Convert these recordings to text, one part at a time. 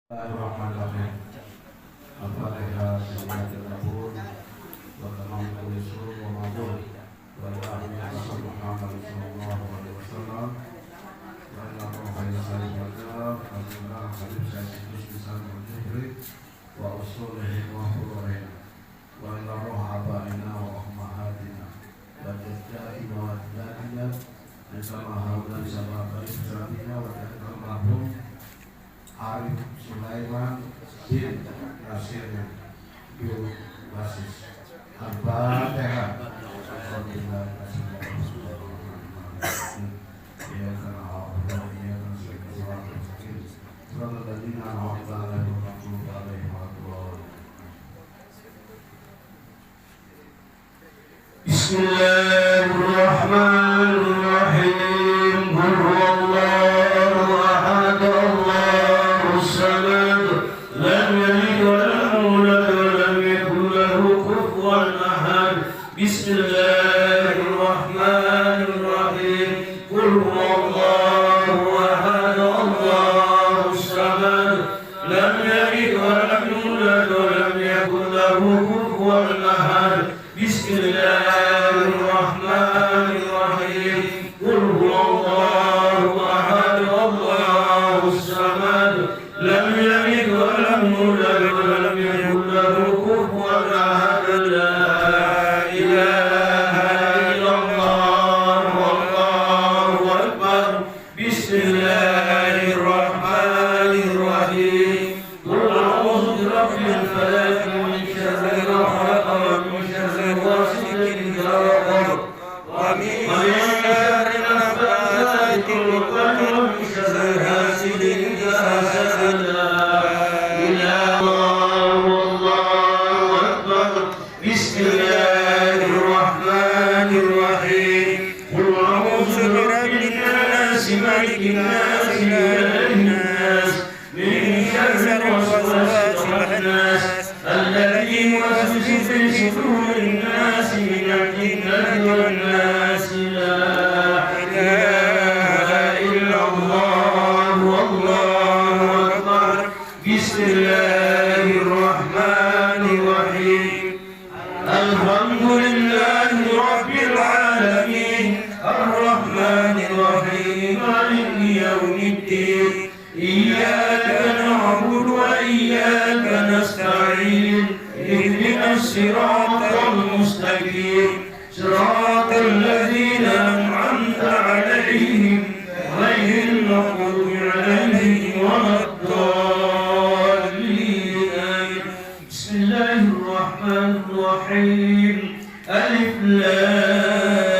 Bismillahirrahmanirrahim. Al-Fatihah Bismillahirrahmanirrahim. Wa tamam kulli surur wa ma'bud. Wa ala Muhammad sallallahu alaihi wasallam. Wa ala khairu salim wa jawab. Alhamdulillah hadis saya bismillah al-jibri wa usulihi wa furu'ina. Wa ala ruh abaina wa ummahatina. Wa jaddaina wa jaddaina. Bersama haulan sama baik bersama wa ta'ala Arif Sulaiman bin Nasir Bil Basis Al-Fatihah. Bismillahirrahmanirrahim. Qul huwallahu ahad, Allahus samad, lam yalid wa lam yulad wa lam yakul lahu kufuwan ahad. Bismillahirrahmanirrahim. Qul huwallahu ahad, Allahus samad, lam yalid wa lam yulad wa lam yakul lahu kufuwan ahad. Bismillahirrahmanirrahim. Qul huwallahu ahad, Allahus samad, lam yalid wa lam yulad wa lam yakul lahu kufuwan ahad. La ilaha illallah, wallahu akbar. Bismillahirrahmanirrahim. Qul a'udzu birabbil falaq, min sharri ma khalaq, wa min sharri ghasiqin idha waqab, wa min sharri naffathati fil 'uqad, wa min sharri hasidin idha hasad. La ilaha illallah, wallahu akbar. Bismillahirrahmanirrahim. Qul a'udzu birabbin nas, malikin nas, ilahin nas, min sharri waswasil khannas, alladhi yuwaswisu fi sudurin nas, minal jinnati wan nas. La ilaha illallah, wallahu akbar. Bismillahirrahmanirrahim. Alhamdulillahi rabbil alamin, arrahmanir rahim, maliki yawmiddin. Iyyaka na'budu wa iyyaka nasta'in. Ihdinas siratal mustaqim, siratal ladzina an'amta 'alaihim, ghairil maghdubi 'alaihim waladdallin. Bismillahirrahmanirrahim. Alif lam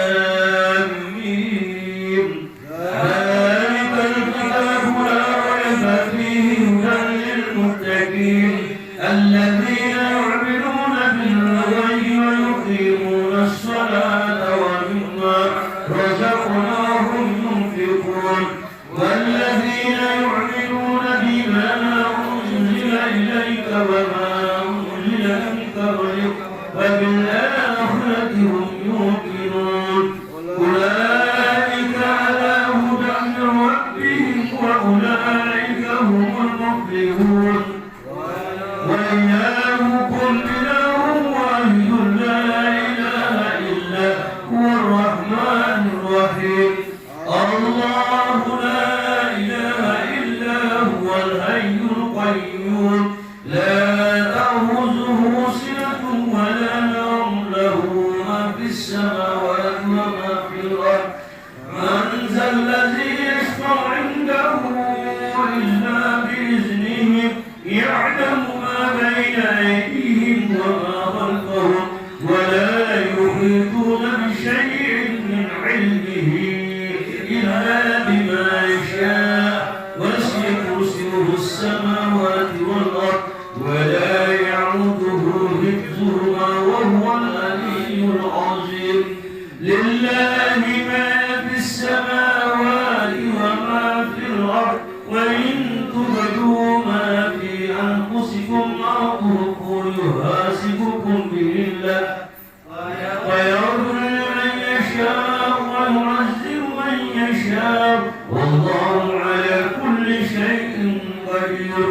mim. Dzalikal kitabu la rayba fihi hudan lil muttaqin, alladzina yu'minuna bil ghaibi wa yuqimuna as-salata wa mimma razaqnahum yunfiqun, walladzina yu'minuna bima unzila ilayka wa ma unzila min qablik wa bil akhirati hum yuqinun. Ulaika ala hudan min rabbihim wa ulaika humul muflihun. Wa ilahukum ilahun wahidun, la ilaha illa huwar rahmanir rahim. Allahu la ilaha illa huwal hayyul qayyum, la ta'khudhuhu sinatun wa la nawm, lahu ma fis samawati wa ma fil ard. Man zal ladzi yashfa'u 'indahu illa bi'iznihi, ya'lamu ma bayna aydihim wa ma khalfahum, wa la yuhituna bi shay'in min 'ilmihi illa bima yasha'. وسع كرسيه السماوات والأرض ولا يعوده حفظهما وهو العلي العظيم. لله ما في السماوات وما في الأرض، وإن تبدوا ما في أنفسكم أو تخفوه يحاسبكم به الله، ويغفر لمن يشاء ويعذب من يشاء، والله على كل شيء قدير.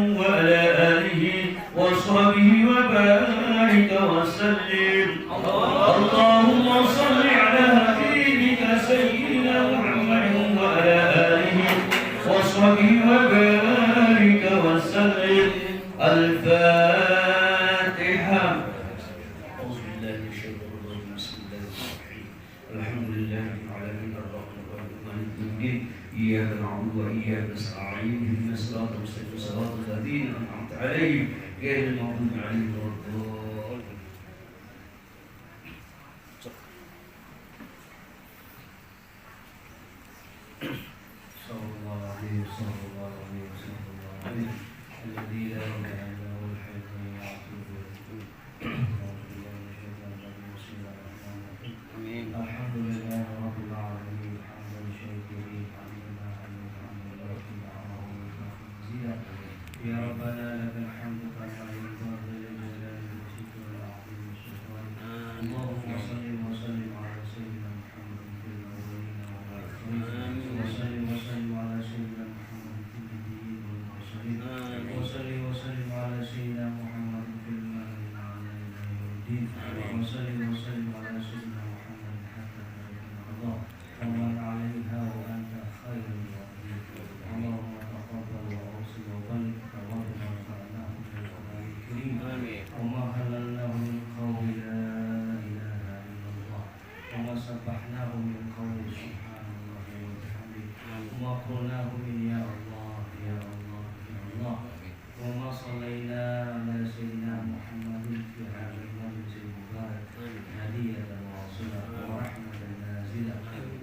الفاتحة. أعوذ بالله من الشيطان الرجيم. بسم الله الرحمن الرحيم. الحمد لله رب العالمين الرحمن الرحيم مالك يوم الدين إياك نعبد وإياك نستعين اهدنا الصراط المستقيم صراط الذين أنعمت عليهم غير المغضوب عليهم ولا الضالين. صلى الله عليه وسلم الذي لا إله إلا هو الحي القيوم الحمد لله رب العالمين حمدا شاكرين حمدا حمدا مزيدا يا ربنا لك الحمد كما ينبغي لجلال وجهك والعظيم سلطانك. اللهم صل وسلم على سيدنا محمد في الاولين والاخرين وصل وسلم على سيدنا محمد في النبيين والمرسلين وصل وسلم على سيدنا محمد في المهد على يوم الدين وصل وسلم على سيدنا محمد حتى تركنا الله ومن عليها وانت خير الوالدين. اللهم تقبل واوصل وبلغ ثوابنا وفعلناه في القران الكريم وما هللناه من قول لا اله الا الله وما سبحناه من قول سبحان الله وبحمده وما قلناه من يا الله يا الله يا الله وما صلينا على سيدنا محمد في هذا المجلس المبارك هدية واصلة ورحمة نازلة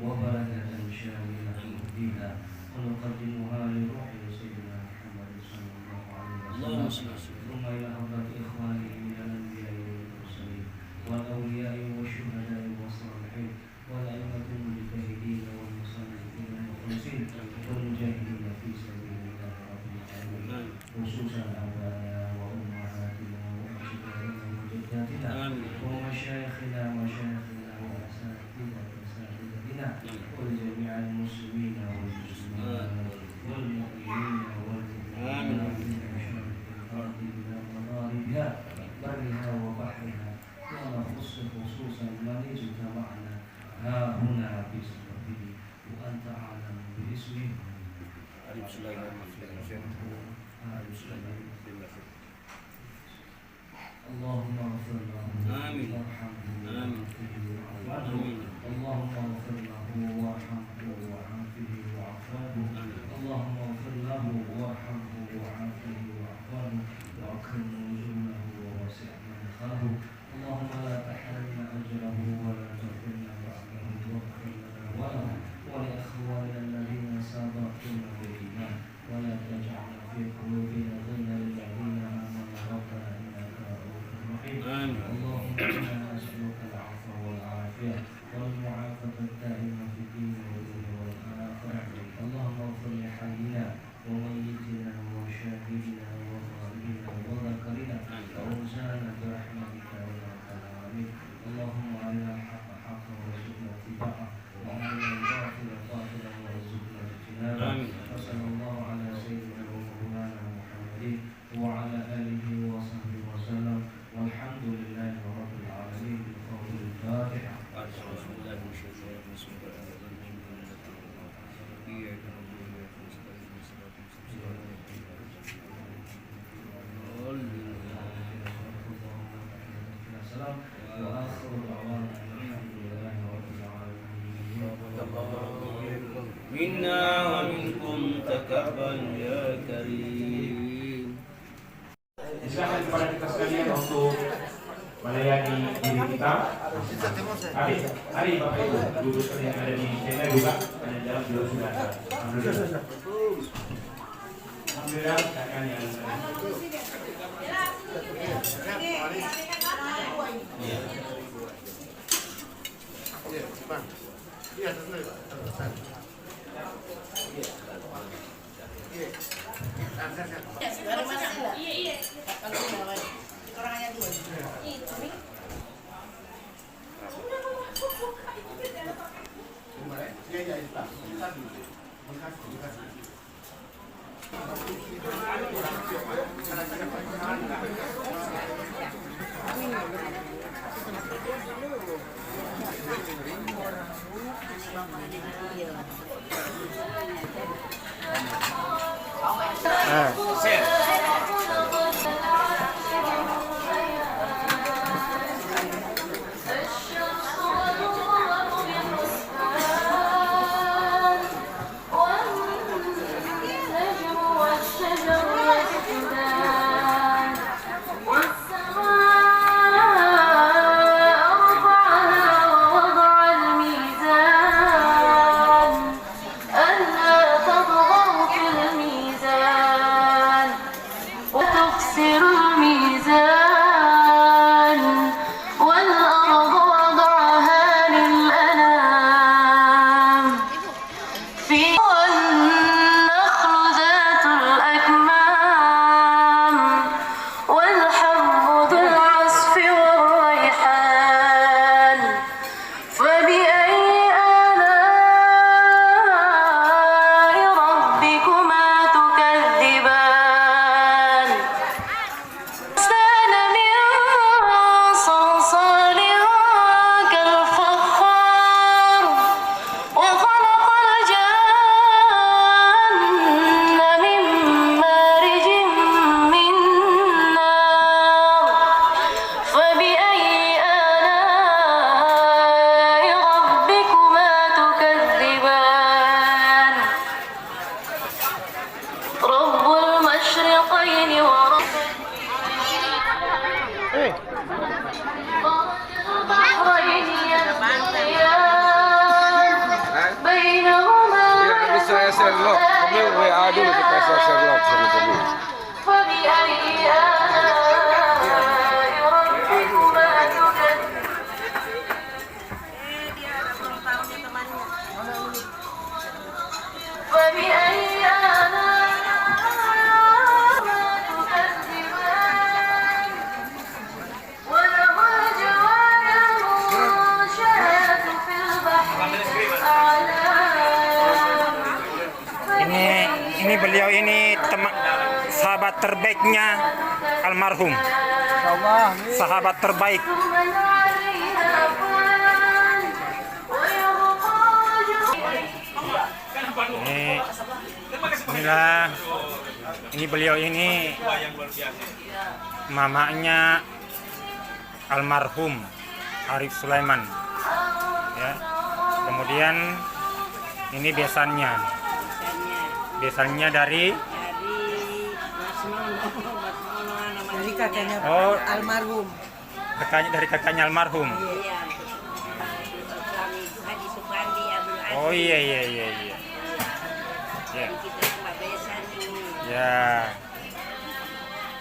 وبركة شاملة مهديها ونقدمها لروح سيدنا محمد صلى الله عليه وسلم ثم إلى حضرة إخوانه من الأنبياء والمرسلين والأولياء والشهداء والصالحين والأئمة المجتهدين والمصلين المخلصين والمجاهدين في سبيل الله رب العالمين خصوصا آبائنا وأمهاتنا وأجدادنا وجداتنا ومشايخنا وأساتذتنا ولجميع المسلمين والمسلمات والمؤمنين والمؤمنات من مشارق الأرض إلى مغاربها برها وبحرها ونخص خصوصا من اجتمعنا ها هنا بسببه وأنت أعلم باسمه. اللهم اغفر له وارحمه وعافه اللهم اغفر له وارحمه وعافه وعافه اللهم اغفر له وارحمه وعافه وعافه واكرم نزوله ووسع منخاه اللهم لا تحرمنا اجره ولا تفتنا بعده واغفر لنا وله ولاخواننا الذين سبقونا بالايمان ولا تجعلنا في قلوبنا غلا للذين امنوا ربنا انك رؤوف رحيم. اللهم انا نسالك العفو والعافيه والمعافاه الدائمه في الدين والدنيا والاخره. اللهم اغفر لحينا وميتنا وشاهدنا وغائبنا وذكرنا وانسانا برحمتك يا رب العالمين. اللهم ارنا الحق حقا وارزقنا اتباعه وارنا الباطل باطلا وارزقنا اجتنابه. وصلى الله على سيدنا ومولانا محمد وعلى اله وصحبه وسلم والحمد لله رب العالمين. بقول الفاتحه. وآخر دعوانا الحمد لله رب العالمين. منا ومنكم تقبل يا كريم. Silakan kepada kita sekalian untuk melayani diri kita. Hari Bapak Ibu, duduk yang ada di tenda juga dan dalam juga sudah ada. Alhamdulillah. Alhamdulillah, kakak yang Share. Saya Sherlock, kami WA dulu supaya saya Sherlock sama kami. Ini beliau ini sahabat terbaiknya almarhum. Sahabat terbaik. Ini beliau ini mamanya almarhum Arif Sulaiman. Ya. Kemudian ini besannya. Besannya dari kakaknya almarhum. Dari kakaknya almarhum. Iya. Suami Haji Supandi Abdul Aziz. Oh iya. Ya. Kita cuma besan ini. Ya.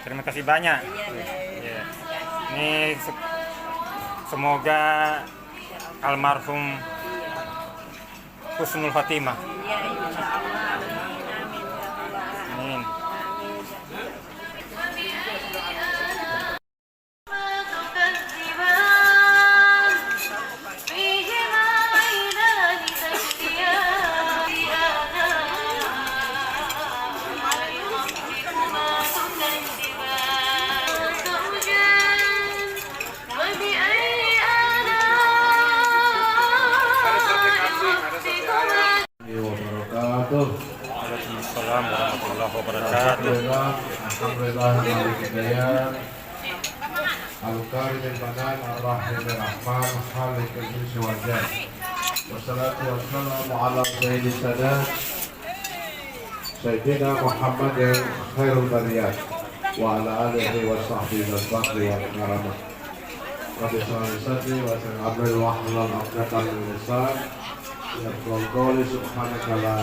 Terima kasih banyak. Iya. Ini semoga almarhum Husnul Fatimah. Iya, insyaallah. Amin. Amin. Waalaikumsalam warahmatullahi wabarakatuh. Alhamdulillah, Malik Hidayat, Al-Karim al-Manan, Ar-Rahim al-Rahman, Khalik al-Jinsi wal-Jan. Wassalatu wassalamu ala sayyidi sadat Sayyidina Muhammad yang khairul bariyat wa ala alihi wa sahbihi wa sahbihi wa karamah. Rabbi sallallahu alaihi wa sallam abdul wahlal abdatan lisan yaqul qawli subhanaka la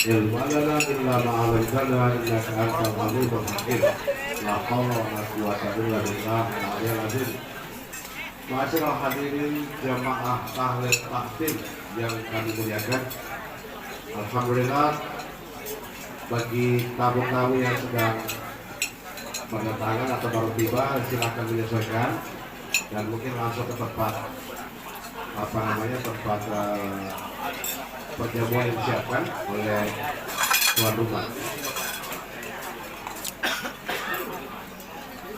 ilma lana illa ma 'allamtana innaka antal alimul hakim. La haula wa la quwwata illa billah al-'aliyyil 'azim. Ma'asyiral hadirin jamaah tahlil tahfidz yang kami muliakan. Alhamdulillah, bagi tamu-tamu yang sedang berdatangan atau baru tiba, silakan menyesuaikan dan mungkin langsung ke tempat tempat perjamuan yang disiapkan oleh tuan rumah.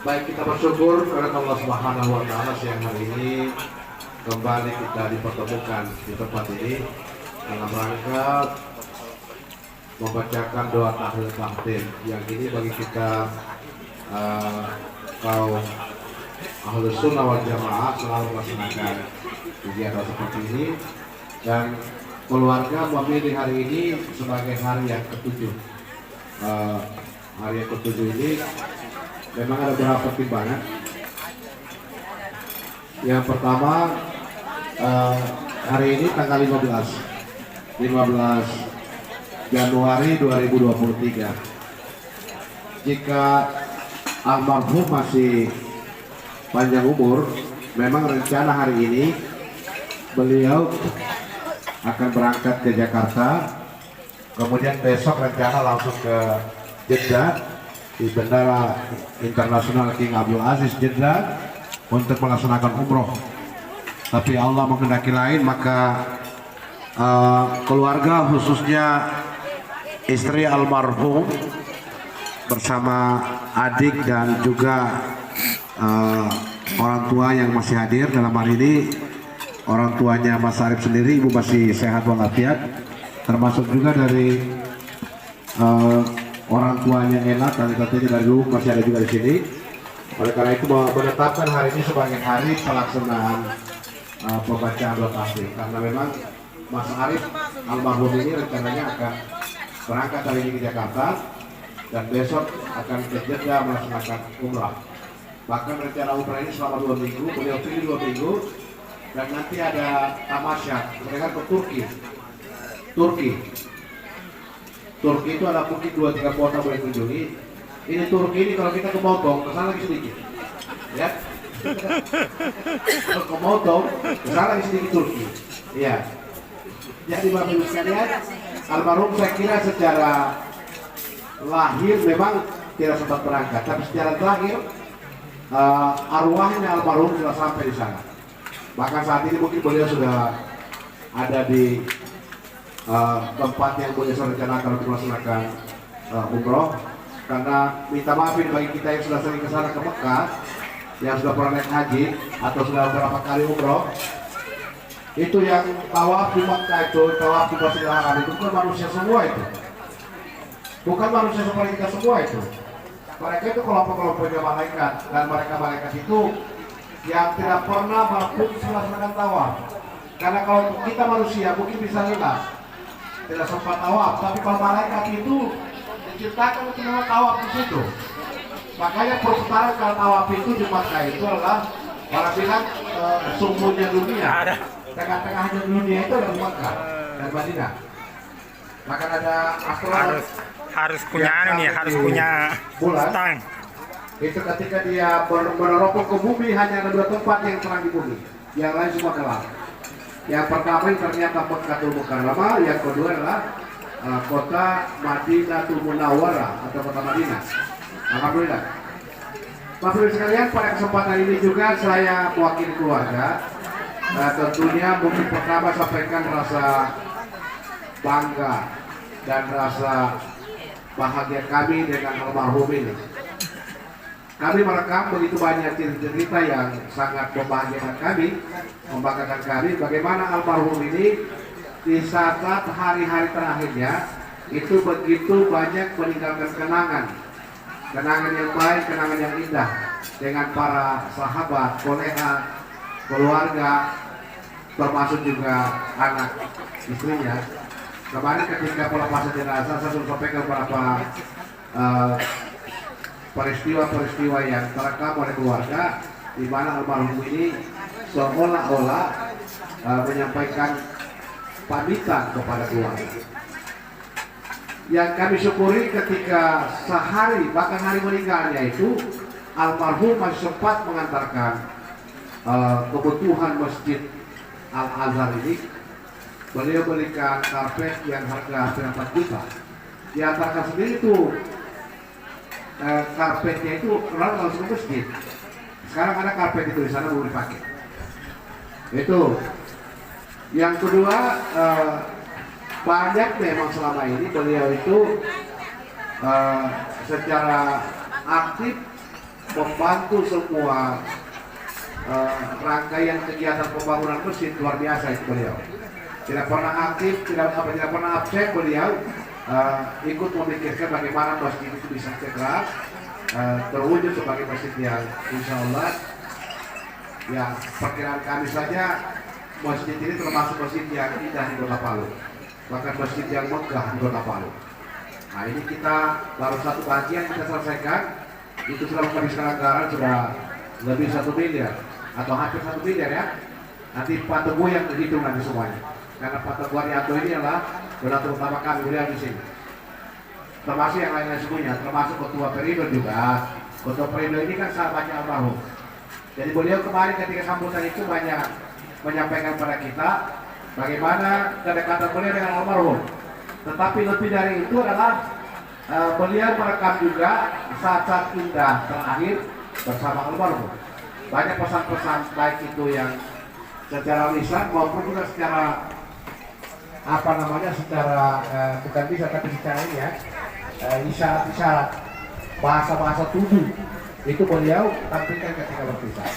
Baik, kita bersyukur kepada Allah Subhanahu wa Ta'ala siang hari ini kembali kita dipertemukan di tempat ini dalam rangka membacakan doa tahlil tahfidz yang ini bagi kita kaum Ahlus Sunnah wal Jamaah selalu melaksanakan kegiatan seperti ini, dan keluarga memilih hari ini sebagai hari yang ketujuh. Hari yang ketujuh ini memang ada beberapa pertimbangan. Yang pertama, hari ini tanggal 15 Januari 2023. Jika almarhum masih panjang umur, memang rencana hari ini beliau akan berangkat ke Jakarta, kemudian besok rencana langsung ke Jeddah di Bandara Internasional King Abdul Aziz Jeddah untuk melaksanakan umroh. Tapi Allah menghendaki lain, maka keluarga khususnya istri almarhum bersama adik dan juga orang tua yang masih hadir dalam hari ini, orang tuanya Mas Arif sendiri, ibu masih sehat walafiat, termasuk juga dari orang tuanya Ena, tante-tantenya dari dulu masih ada juga di sini. Oleh karena itu menetapkan hari ini sebagai hari pelaksanaan pembacaan doa tahfidz, karena memang Mas Arif almarhum ini rencananya akan berangkat hari ini ke Jakarta, dan besok akan ke Jeddah melaksanakan umrah. Bahkan rencana umrah ini selama 2 minggu, beliau pilih 2 minggu, dan nanti ada tamasya, mereka ke Turki itu ada mungkin 2-3 kota boleh kunjungi. Ini Turki ini kalau kita ke Motong, kesana lagi sedikit, ya. Kalau ke Motong, kesana lagi sedikit Turki, ya. Jadi Bapak Ibu sekalian, almarhum saya kira secara lahir memang tidak sempat berangkat, tapi secara terakhir arwahnya almarhum sudah sampai di sana. Bahkan saat ini mungkin beliau sudah ada di tempat yang beliau rencanakan untuk melaksanakan umroh. Karena minta maaf ini bagi kita yang sudah sering ke sana ke Mekah, yang sudah pernah naik haji atau sudah beberapa kali umroh, itu yang tawaf di Mekah itu, tawaf di Masjidil Haram itu bukan manusia semua itu. Bukan manusia seperti kita semua itu. Mereka itu kelompok-kelompoknya malaikat, dan mereka malaikat itu yang tidak pernah mampu melaksanakan tawaf. Karena kalau kita manusia mungkin bisa lelah, tidak sempat tawaf, tapi kalau malaikat itu diciptakan untuk memang tawaf di situ. Makanya perputaran kalau tawaf itu di Makkah itu adalah orang bilang sumbernya dunia, tengah-tengahnya dunia itu ada di Makkah dan Madinah. Maka ada astronom harus punya harus punya bulan. Itu ketika dia meneropong ke bumi hanya ada 2 tempat yang terang di bumi, yang lain semua gelap. Yang pertama ini ternyata Mekkatul Mukarramah, yang kedua adalah kota Madinatul Munawwarah atau kota Madinah. Alhamdulillah. Bapak Ibu sekalian, pada kesempatan ini juga saya mewakili keluarga. Tentunya mungkin pertama sampaikan rasa bangga dan rasa bahagia kami dengan almarhum ini. Kami merekam begitu banyak cerita yang sangat membahagiakan kami, membanggakan kami, bagaimana almarhum ini di saat hari-hari terakhirnya itu begitu banyak meninggalkan kenangan yang baik, kenangan yang indah dengan para sahabat, kolega, keluarga, termasuk juga anak istrinya. Kemarin ketika pelepasan jenazah saya sudah sampaikan beberapa peristiwa-peristiwa yang terekam oleh keluarga, di mana almarhum ini seolah-olah menyampaikan pamitan kepada keluarga. Yang kami syukuri ketika sehari bahkan hari meninggalnya itu almarhum masih sempat mengantarkan kebutuhan Masjid Al-Azhar ini. Beliau belikan karpet yang harga 4 juta. Diantarkan sendiri itu karpetnya itu langsung ke masjid. Sekarang ada karpet itu di sana belum dipakai. Itu. Yang kedua, banyak memang selama ini beliau itu secara aktif membantu semua rangkaian kegiatan pembangunan masjid, luar biasa itu beliau. Tidak pernah aktif, tidak pernah absen beliau ikut memikirkan bagaimana masjid itu bisa segera terwujud sebagai masjid yang insya Allah, ya perkiraan kami saja masjid ini termasuk masjid yang indah di Kota Palu, bahkan masjid yang megah di Kota Palu. Nah ini kita baru satu bagian kita selesaikan, itu sudah menghabiskan anggaran sudah lebih 1 miliar atau hampir 1 miliar ya. Nanti Pak Teguh yang berhitung nanti semuanya, karena Pak Teguh Arianto ini adalah donatur utama kami beliau di sini. Termasuk yang lainnya semuanya, termasuk Ketua Perindo juga. Ketua Perindo ini kan sahabatnya almarhum. Jadi beliau kemarin ketika sambutan itu banyak menyampaikan pada kita bagaimana kedekatan beliau dengan almarhum. Tetapi lebih dari itu adalah beliau merekam juga saat-saat indah terakhir bersama almarhum. Banyak pesan-pesan baik itu yang secara lisan maupun juga secara secara bukan bisa tapi secara ini ya, isyarat bahasa-bahasa tubuh itu beliau tampilkan ketika berpisah.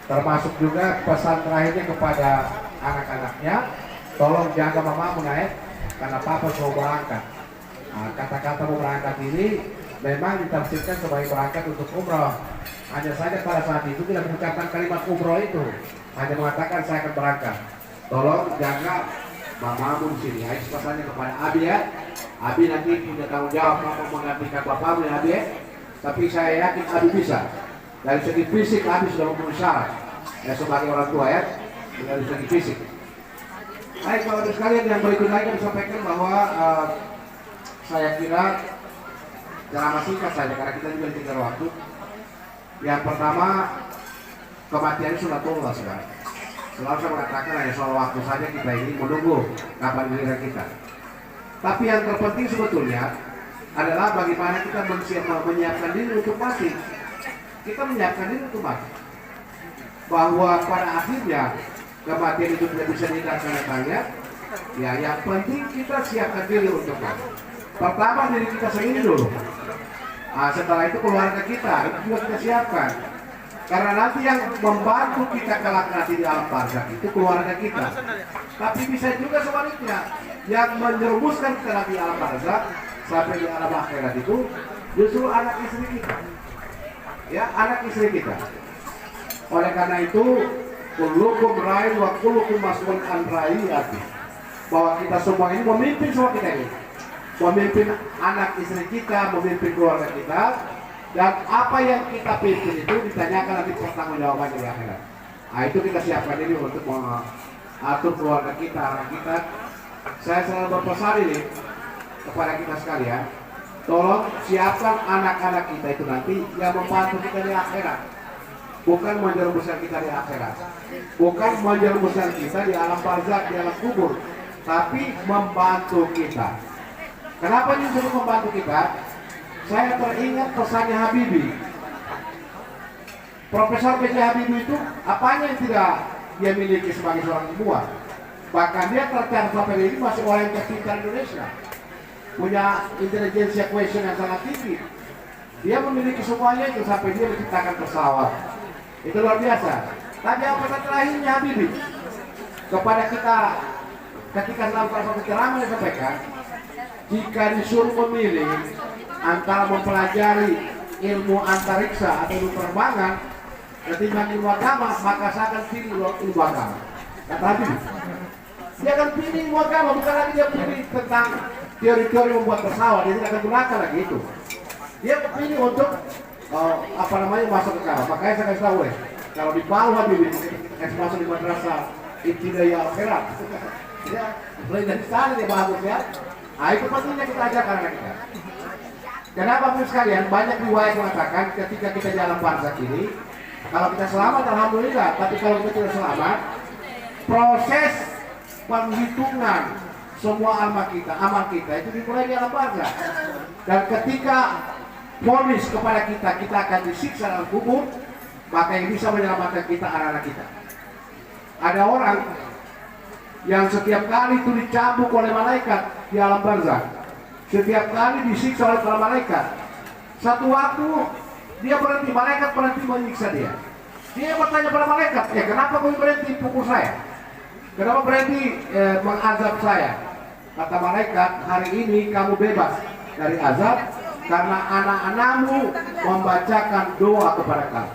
Termasuk juga pesan terakhirnya kepada anak-anaknya, tolong jaga mamamu naik karena papa mau berangkat. Nah, kata-kata mau berangkat ini memang ditafsirkan sebagai berangkat untuk umroh. Hanya saja pada saat itu tidak mengucapkan kalimat umroh itu, hanya mengatakan saya akan berangkat. Tolong jaga mamamu di sini. Itu pesannya kepada Abi ya. Abi nanti punya tanggung jawab mau menggantikan bapakmu ya Abi ya. Tapi saya yakin Abi bisa. Dari segi fisik Abi sudah memenuhi syarat ya sebagai orang tua ya, dari segi fisik. Baik Bapak sekalian, yang berikut lagi kami sampaikan bahwa saya kira ceramah singkat saja karena kita juga tinggal waktu. Yang pertama, kematian sudah tua sekarang. Selalu saya mengatakan hanya soal waktu saja kita ini menunggu kapan giliran kita. Tapi yang terpenting sebetulnya adalah bagaimana kita menyiapkan diri untuk mati. Kita menyiapkan diri untuk mati. Bahwa pada akhirnya kematian itu tidak bisa dihindarkan, ya yang penting kita siapkan diri untuk mati. Pertama diri kita sendiri dulu. Setelah itu keluarga kita itu juga kita siapkan. Karena nanti yang membantu kita kelak nanti di alam barzakh itu keluarga kita. Tapi bisa juga sebaliknya, yang menjerumuskan kita di alam barzakh sampai di alam akhirat itu justru anak istri kita. Ya, anak istri kita. Oleh karena itu, kullukum ra'in wa kullukum mas'ulun an ra'iyati. Bahwa kita semua ini memimpin semua kita ini. Memimpin anak istri kita, memimpin keluarga kita, dan apa yang kita pimpin itu ditanyakan nanti pertanggungjawaban di akhirat. Nah, itu kita siapkan ini untuk mengatur keluarga kita, anak kita. Saya selalu berpesan ini kepada kita sekalian, tolong siapkan anak-anak kita itu nanti yang membantu kita di akhirat, bukan menjerumuskan kita di akhirat, bukan menjerumuskan kita di alam barzakh, di alam kubur, tapi membantu kita. Kenapa ini disebut membantu kita? Saya teringat pesannya Habibie. Profesor B.J. Habibie itu apanya yang tidak dia miliki sebagai seorang ilmuwan? Bahkan dia tercatat sampai ini masih orang yang terpintar Indonesia, punya intelijensia question yang sangat tinggi. Dia memiliki semuanya itu sampai dia menciptakan pesawat. Itu luar biasa. Tapi apa kata terakhirnya Habibie kepada kita ketika dalam salah satu ceramah yang disampaikan, jika disuruh memilih antara mempelajari ilmu antariksa atau ilmu penerbangan ketimbang ilmu agama, maka saya akan pilih ilmu agama. Kata Habibie, dia akan pilih ilmu agama, bukan lagi dia pilih tentang teori-teori membuat pesawat. Dia tidak akan gunakan lagi itu. Dia pilih untuk masuk ke agama. Makanya saya kasih tahu kalau di bawah Habibie masuk di madrasah ibtidaiyah akhirat, ya mulai dari sana dia bagus ya. Nah, itu pentingnya kita ajarkan anak kita. Kenapa Bapak sekalian, banyak riwayat mengatakan ketika kita di alam barzakh ini, kalau kita selamat alhamdulillah, tapi kalau kita tidak selamat, proses penghitungan semua amal kita itu dimulai di alam barzakh. Dan ketika vonis kepada kita akan disiksa dalam kubur, maka yang bisa menyelamatkan kita anak-anak kita. Ada orang yang setiap kali itu dicambuk oleh malaikat di alam barzakh, setiap kali disiksa oleh para malaikat. Satu waktu dia berhenti, malaikat berhenti menyiksa dia. Dia bertanya pada malaikat, kenapa kamu berhenti pukul saya? Kenapa berhenti mengazab saya? Kata malaikat, hari ini kamu bebas dari azab karena anak-anakmu membacakan doa kepada kamu.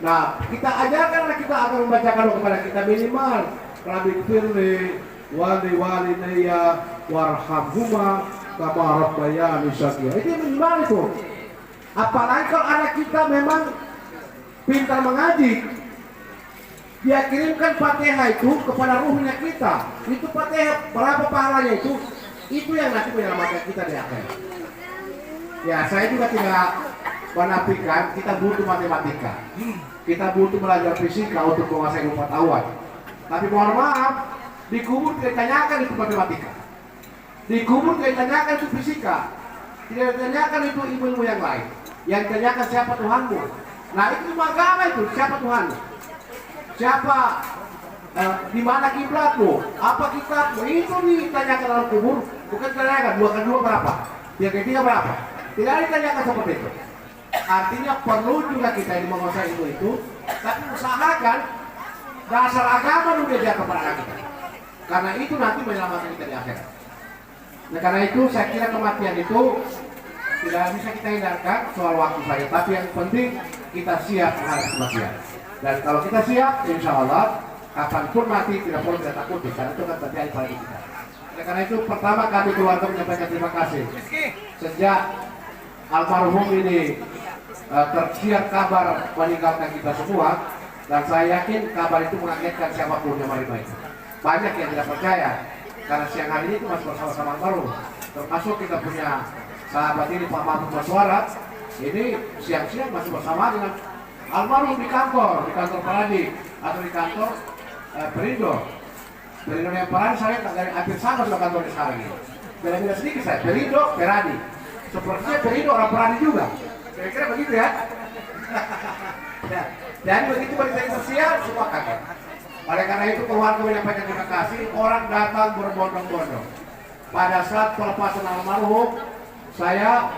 Nah, kita ajarkan anak kita akan membacakan doa kepada kita minimal Rabbi firli wali walidayya warhamhuma kama rabbayani shaghira. Itu minimal itu. Apalagi kalau anak kita memang pintar mengaji, dia kirimkan Fatihah itu kepada ruhnya kita. Itu Fatihah berapa pahalanya itu? Itu yang nanti menyelamatkan kita di akhirat. Ya, saya juga tidak menafikan kita butuh matematika, kita butuh belajar fisika untuk menguasai pengetahuan. Tapi mohon maaf, di kubur tidak ditanyakan itu matematika, di kubur tidak ditanyakan itu fisika, tidak ditanyakan itu ilmu yang lain. Yang ditanyakan siapa Tuhanmu. Nah, itu agama itu, siapa Tuhanmu, siapa, di mana kiblatmu, apa kitabmu, itu ditanyakan dalam kubur. Bukan ditanyakan 2 kali 2 berapa, 3 kali 3 berapa, tidak ditanyakan seperti itu. Artinya perlu juga kita ini menguasai ilmu itu, tapi usahakan dasar agama dulu dia kepada anak kita, karena itu nanti menyelamatkan kita di akhirat. Nah, karena itu saya kira kematian itu tidak bisa kita hindarkan soal waktu saja, tapi yang penting kita siap menghadapi kematian. Dan kalau kita siap, insya Allah kapanpun mati tidak perlu kita takuti, karena itu akan terjadi pada kita. Oleh karena itu pertama kami keluarga menyampaikan terima kasih. Sejak almarhum ini tersiar kabar meninggalkan kita semua, dan saya yakin kabar itu mengagetkan siapapun yang baik-baik. Banyak yang tidak percaya karena siang hari ini itu masih bersama-sama almarhum. Termasuk kita punya sahabat ini Pak Mahfud Baswara, ini siang-siang masih bersama dengan almarhum di kantor Peradi atau di kantor Perindo. Perindo yang Peradi saya dari hampir sama dengan kantornya sekarang ini. Beda-beda sedikit saya, Perindo, Peradi. Sepertinya Perindo orang Peradi juga. Kira-kira begitu ya. Dan begitu berita tersiar semua kaget. Oleh karena itu keluarga menyampaikan terima kasih. Orang datang berbondong-bondong. Pada saat pelepasan almarhum, saya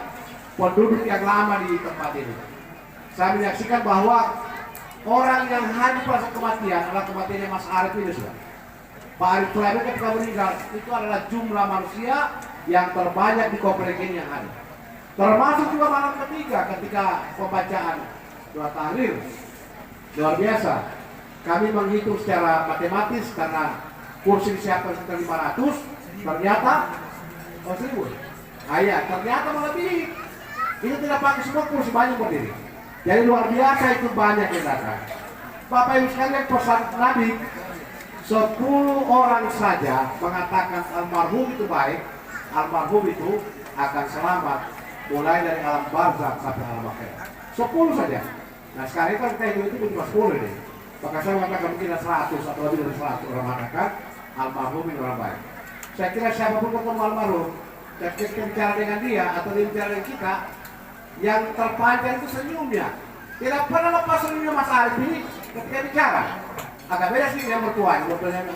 penduduk yang lama di tempat ini. Saya menyaksikan bahwa orang yang hadir pada kematian adalah kematiannya Mas Arif ini sudah. Pak Arif Sulaiman ketika meninggal itu adalah jumlah manusia yang terbanyak di komplek ini yang hadir. Termasuk juga malam ketiga ketika pembacaan doa tahlil. Luar biasa. Kami menghitung secara matematis karena kursi disiapkan sekitar 500. Ternyata 1000. Ternyata melebihi. Itu tidak pakai semua kursi, banyak berdiri. Jadi luar biasa itu banyak yang datang. Bapak Ibu sekalian, pesan Nabi 10 orang saja mengatakan almarhum itu baik, almarhum itu akan selamat mulai dari alam barzakh sampai alam akhirat. 10 saja. Nah sekarang kan kita itu cuma 10 ini. Maka saya mengatakan mungkin 100 atau lebih dari 100 orang mengatakan almarhum ini orang baik. Saya kira siapapun ketemu almarhum, ketika bicara dengan dia atau dia bicara dengan kita, yang terpanjang itu senyumnya. Tidak pernah lepas senyumnya Mas Arif ini ketika bicara. Agak beda sih yang bertuanya.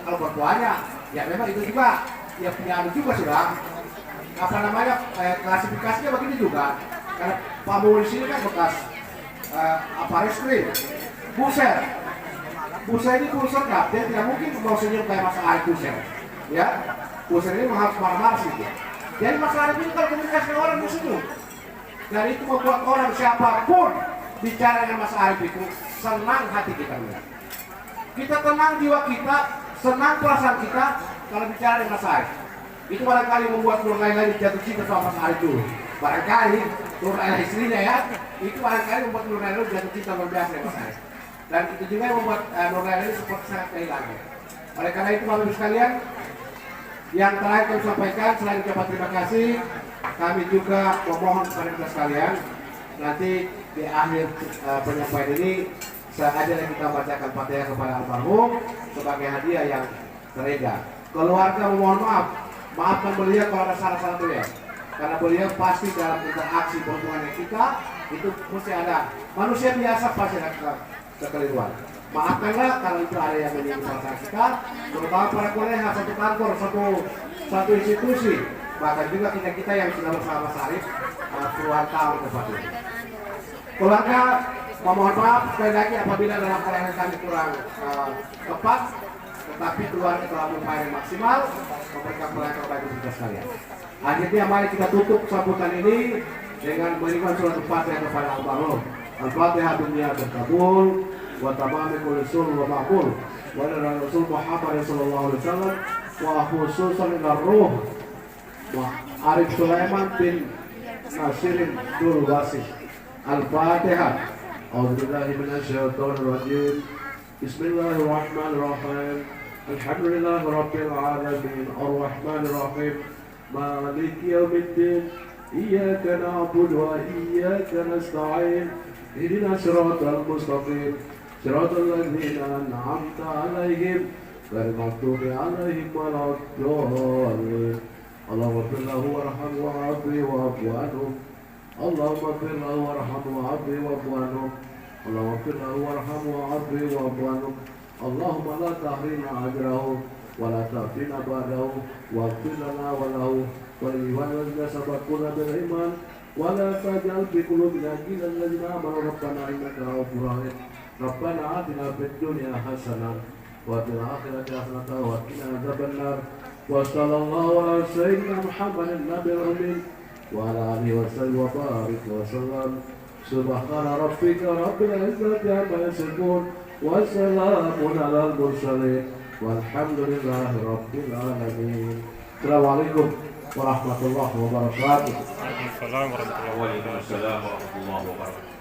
Kalau bertuanya, ya memang itu juga ya punya anu juga sudah. Apa namanya klasifikasinya begini juga. Karena Pak Mul di sini kan bekas apa reskrim, buser. Buser ini buser nggak? Dia tidak mungkin mau senyum kayak Mas Arif buser. Ya, buser ini harus marah-marah sih. Jadi Mas Arif ini kalau komunikasi dengan orang senyum. Dan itu membuat orang siapapun bicara dengan Mas Arif itu senang hati kita. Kita tenang jiwa kita, senang perasaan kita kalau bicara dengan Mas Arif. Itu barangkali membuat Nur Laila jatuh cinta sama Mas Arif dulu. Barangkali Nur Laila istrinya ya, itu barangkali membuat Nur Laila jatuh cinta luar biasa dengan Mas Arif. Dan itu juga yang membuat Nur Laila ini seperti sangat kehilangan. Oleh karena itu Bapak Ibu sekalian, yang terakhir kami sampaikan selain ucapan terima kasih, kami juga memohon kepada kita sekalian nanti di akhir penyampaian ini sengaja kita bacakan Fatihah kepada almarhum sebagai hadiah yang terindah. Keluarga memohon maafkan beliau kalau ada salah-salah beliau, karena beliau pasti dalam interaksi berhubungan dengan kita itu mesti ada manusia biasa, pasti ada kekeliruan. Maafkanlah kalau itu ada yang menyinggung perasaan kita, terutama para kolega satu kantor, satu institusi, bahkan juga kita yang sudah bersama Mas Arif puluhan tahun depan ini. Keluarga memohon maaf sekali lagi apabila dalam pelayanan kami kurang tepat, tetapi keluarga telah berupaya maksimal memberikan pelayanan terbaik untuk kita sekalian. Akhirnya mari kita tutup sambutan ini dengan memberikan surat Al-Fatihah kepada almarhum. Al-Fatihah dunia terkabul wa tamami kulli sul wa ma'qul wa ala Rasul Muhammad sallallahu alaihi wasallam wa khususan ila ruh Arif Sulaiman bin Nasirin Dul Wasih. Al-Fatihah. A'udzubillahi minasyaitonir rajim. Bismillahirrahmanirrahim. Alhamdulillahi rabbil alamin. Arrahmanir rahim. Maliki yaumiddin. Iyyaka na'budu wa iyyaka nasta'in. Ihdinas siratal mustaqim. Siratal ladzina an'amta 'alaihim ghairil maghdubi 'alaihim waladdallin. Allahumma ighfir lahu warhamhu wa'afihi wa'fu anhu. Allahumma ighfir lahu warhamhu wa'afihi wa'fu anhu. Allahumma ighfir lahu warhamhu wa'afihi wa'fu anhu. Allahumma la tahrimna ajrahu wa la taftina ba'dahu waghfir lana wa lahu wa lil ladzina sabaquna bil iman wa la taj'al fi qulubina ghillan lil ladzina amanu rabbana innaka ra'ufur rahim. Rabbana atina fid dunya hasanah wa fil akhirati hasanah wa qina adzabannar. Wa sallallahu ala sayyidina Muhammadin nabiyil ummi wa ala alihi wa sallam wa barik wa sallam. Subhana rabbika rabbil izzati amma yasifun wa salamun alal mursalin walhamdulillahi rabbil alamin. Assalamualaikum warahmatullahi wabarakatuh. Waalaikumsalam warahmatullahi Waalaikumsalam warahmatullahi wabarakatuh.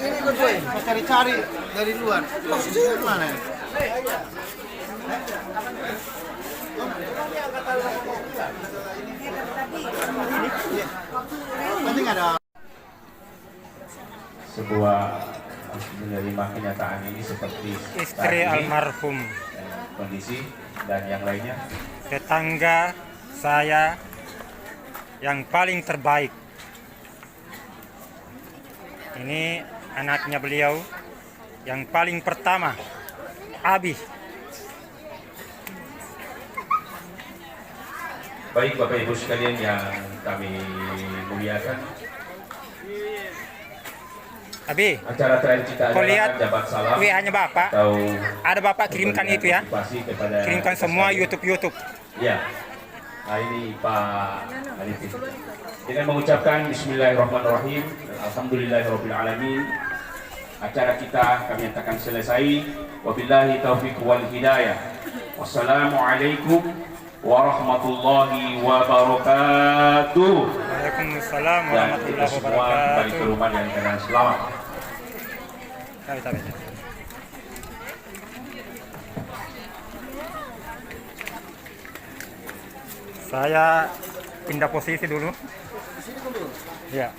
Ini gue boy, mau cari-cari dari luar. Maksudnya mana? Penting ada. Sebuah menerima kenyataan ini seperti Istri tadi, almarhum, kondisi dan yang lainnya. tetangga saya yang paling terbaik. Ini anaknya beliau yang paling pertama, Abi. Baik Bapak Ibu sekalian yang kami muliakan, Abi, acara terakhir kita kau lihat adalah jabat salam WA-nya Bapak? atau Ada Bapak kirimkan itu ya. motivasi kepada Kirimkan semua YouTube. Ya. Nah ini Pak Alifin. Dengan mengucapkan Bismillahirrahmanirrahim, Alhamdulillahirrahmanirrahim, acara kita kami nyatakan selesai. Wabillahi taufiq wal hidayah. Wassalamualaikum warahmatullahi wabarakatuh. Waalaikumsalam Dan kita warahmatullahi semua kembali ke wabarakatuh. rumah dengan keadaan selamat. Tabi. Saya pindah posisi dulu. Ya.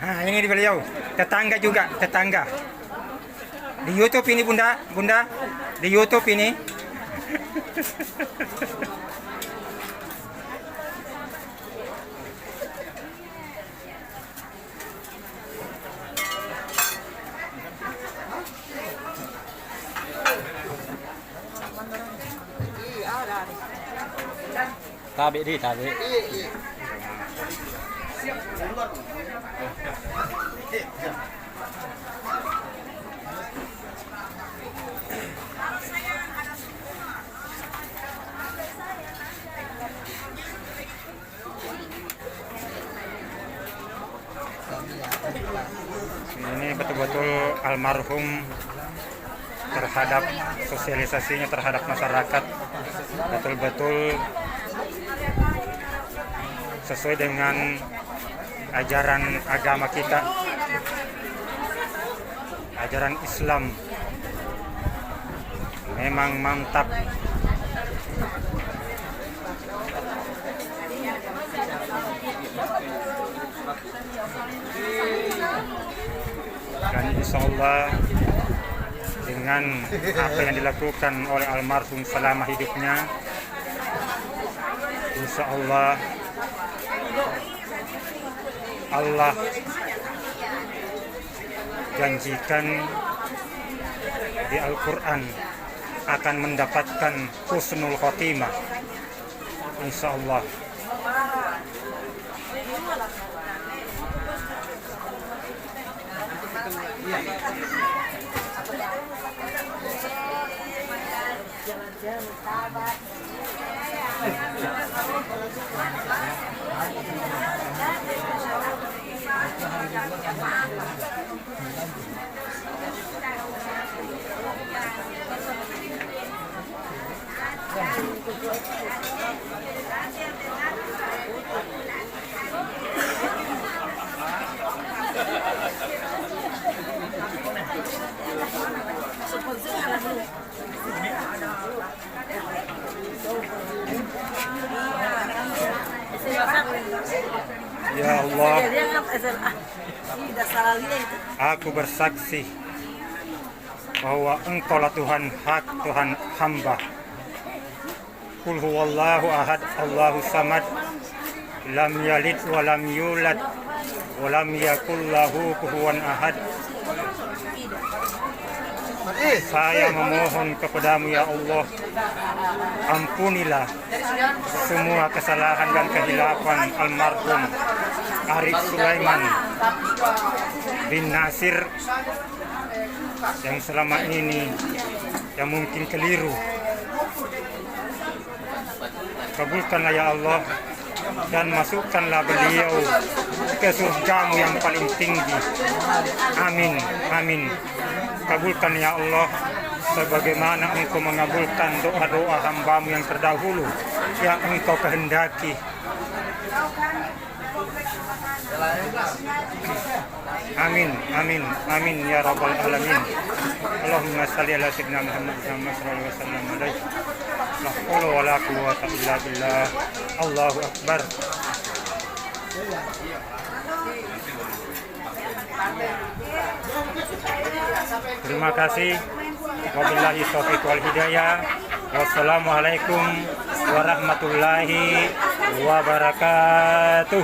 Nah, ini di beliau, tetangga juga, tetangga. Di YouTube ini Bunda, di YouTube ini. Tabi. Ini betul-betul almarhum terhadap sosialisasinya terhadap masyarakat betul-betul sesuai dengan ajaran agama kita, ajaran Islam. Memang mantap. Dan insya Allah dengan apa yang dilakukan oleh almarhum selama hidupnya, insya Allah Allah janjikan di Al-Quran akan mendapatkan husnul khotimah, insya Allah. Ya Allah, aku bersaksi bahwa Engkaulah Tuhan hak, Tuhan hamba. Qul huwallahu ahad, Allahu samad, lam yalid wa lam yulad wa lam yakul lahu kufuwan ahad. Saya memohon kepadamu ya Allah, ampunilah semua kesalahan dan kehilapan almarhum Arif Sulaiman bin Nasir yang selama ini yang mungkin keliru. Kabulkanlah ya Allah dan masukkanlah beliau ke surgamu yang paling tinggi. Amin, amin. Kabulkan ya Allah sebagaimana Engkau mengabulkan doa-doa hambamu yang terdahulu yang Engkau kehendaki. Amin, amin, amin ya rabbal alamin. Allahumma salli ala sayyidina Muhammad sallallahu alaihi wasallam. La haula wala quwwata illa billah. Allahu akbar. Terima kasih. Wabillahi taufiq wal hidayah. Wassalamualaikum warahmatullahi wabarakatuh.